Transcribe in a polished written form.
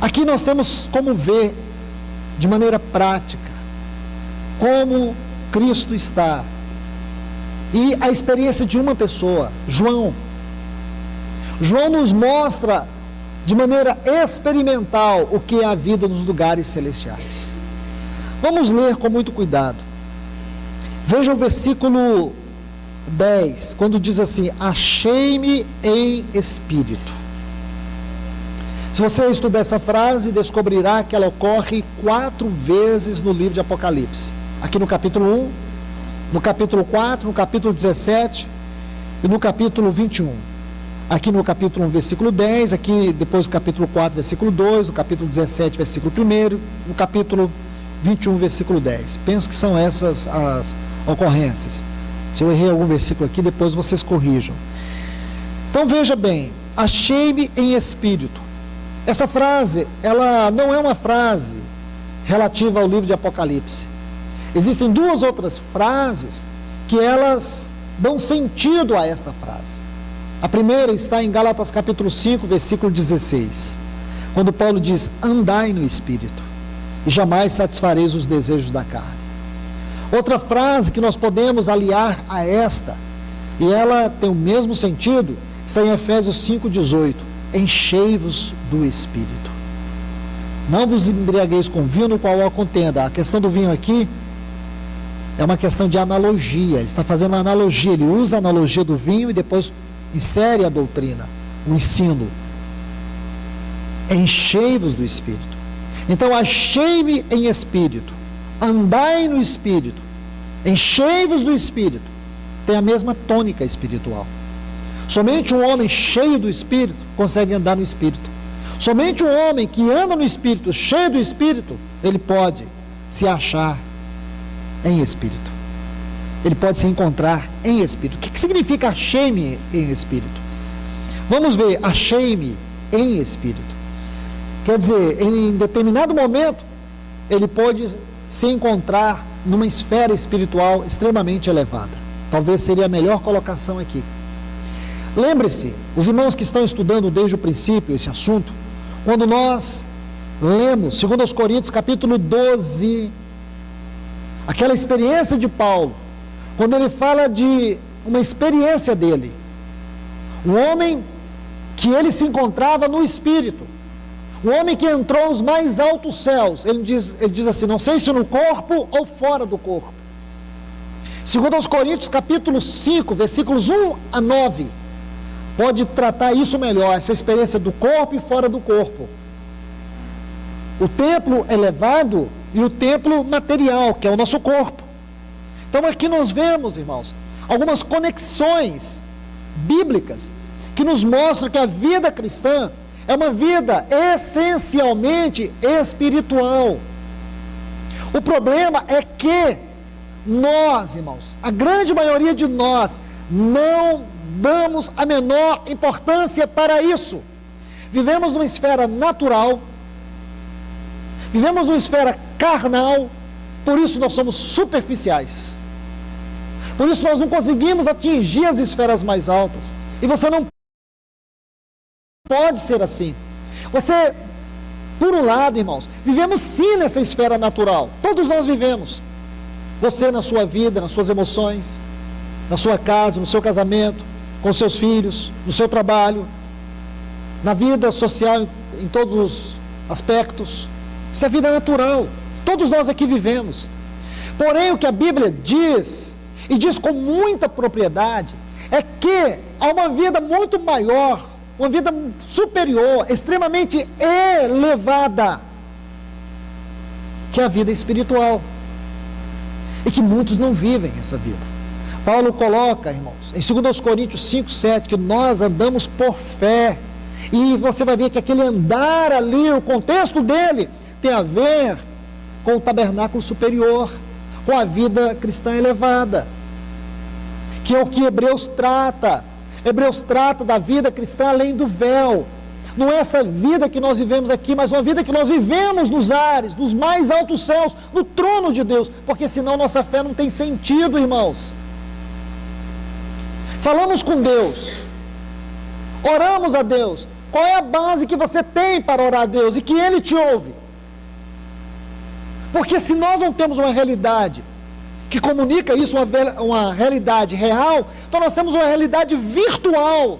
Aqui nós temos como ver, de maneira prática, como Cristo está. E a experiência de uma pessoa, João. João nos mostra, de maneira experimental, o que é a vida nos lugares celestiais. Vamos ler com muito cuidado. Veja o versículo 10, quando diz assim: achei-me em espírito. Se você estudar essa frase, descobrirá que ela ocorre 4 vezes no livro de Apocalipse. Aqui no capítulo 1, no capítulo 4, no capítulo 17 e no capítulo 21. Aqui no capítulo 1, versículo 10, aqui depois do capítulo 4, versículo 2, no capítulo 17, versículo 1, no capítulo 21, versículo 10. Penso que são essas as ocorrências. Se eu errei algum versículo aqui, depois vocês corrijam. Então veja bem, achei-me em espírito. Essa frase, ela não é uma frase relativa ao livro de Apocalipse. Existem 2 outras frases que elas dão sentido a esta frase. A primeira está em Gálatas capítulo 5, versículo 16, quando Paulo diz: andai no Espírito, e jamais satisfareis os desejos da carne. Outra frase que nós podemos aliar a esta, e ela tem o mesmo sentido, está em Efésios 5, 18, enchei-vos do Espírito. Não vos embriagueis com vinho no qual há contenda. A questão do vinho aqui é uma questão de analogia. Ele está fazendo uma analogia, ele usa a analogia do vinho e depois insere a doutrina, o ensino. Enchei-vos do Espírito. Então, achei-me em Espírito, andai no Espírito, enchei-vos do Espírito, tem a mesma tônica espiritual. Somente um homem cheio do Espírito consegue andar no Espírito. Somente um homem que anda no Espírito, cheio do Espírito, ele pode se achar em Espírito. Ele pode se encontrar em Espírito. O que significa achei-me em Espírito? Vamos ver, achei-me em Espírito. Quer dizer, em determinado momento, ele pode se encontrar numa esfera espiritual extremamente elevada. Talvez seria a melhor colocação aqui. Lembre-se, os irmãos que estão estudando desde o princípio esse assunto, quando nós lemos 2 Coríntios capítulo 12, aquela experiência de Paulo, quando ele fala de uma experiência dele, um homem que ele se encontrava no Espírito, um homem que entrou aos mais altos céus, ele diz assim, não sei se no corpo ou fora do corpo. 2 Coríntios capítulo 5, versículos 1 a 9, pode tratar isso melhor, essa experiência do corpo e fora do corpo. O templo elevado e o templo material, que é o nosso corpo. Então aqui nós vemos, irmãos, algumas conexões bíblicas que nos mostram que a vida cristã é uma vida essencialmente espiritual. O problema é que nós, irmãos, a grande maioria de nós, não damos a menor importância para isso. Vivemos numa esfera natural, vivemos numa esfera carnal, por isso nós somos superficiais. Por isso nós não conseguimos atingir as esferas mais altas. E você não pode ser assim. Você, por um lado, irmãos, vivemos sim nessa esfera natural. Todos nós vivemos. Você na sua vida, nas suas emoções, na sua casa, no seu casamento, com seus filhos, no seu trabalho, na vida social, em todos os aspectos. Isso é vida natural. Todos nós aqui vivemos. Porém, o que a Bíblia diz, e diz com muita propriedade, é que há uma vida muito maior, uma vida superior, extremamente elevada, que é a vida espiritual. E que muitos não vivem essa vida. Paulo coloca, irmãos, em 2 Coríntios 5, 7, que nós andamos por fé. E você vai ver que aquele andar ali, o contexto dele, tem a ver com o tabernáculo superior, com a vida cristã elevada, que é o que Hebreus trata. Hebreus trata da vida cristã além do véu. Não é essa vida que nós vivemos aqui, mas uma vida que nós vivemos nos ares, nos mais altos céus, no trono de Deus, porque senão nossa fé não tem sentido, irmãos. Falamos com Deus, oramos a Deus, qual é a base que você tem para orar a Deus e que Ele te ouve? Porque se nós não temos uma realidade que comunica isso, uma realidade real, então nós temos uma realidade virtual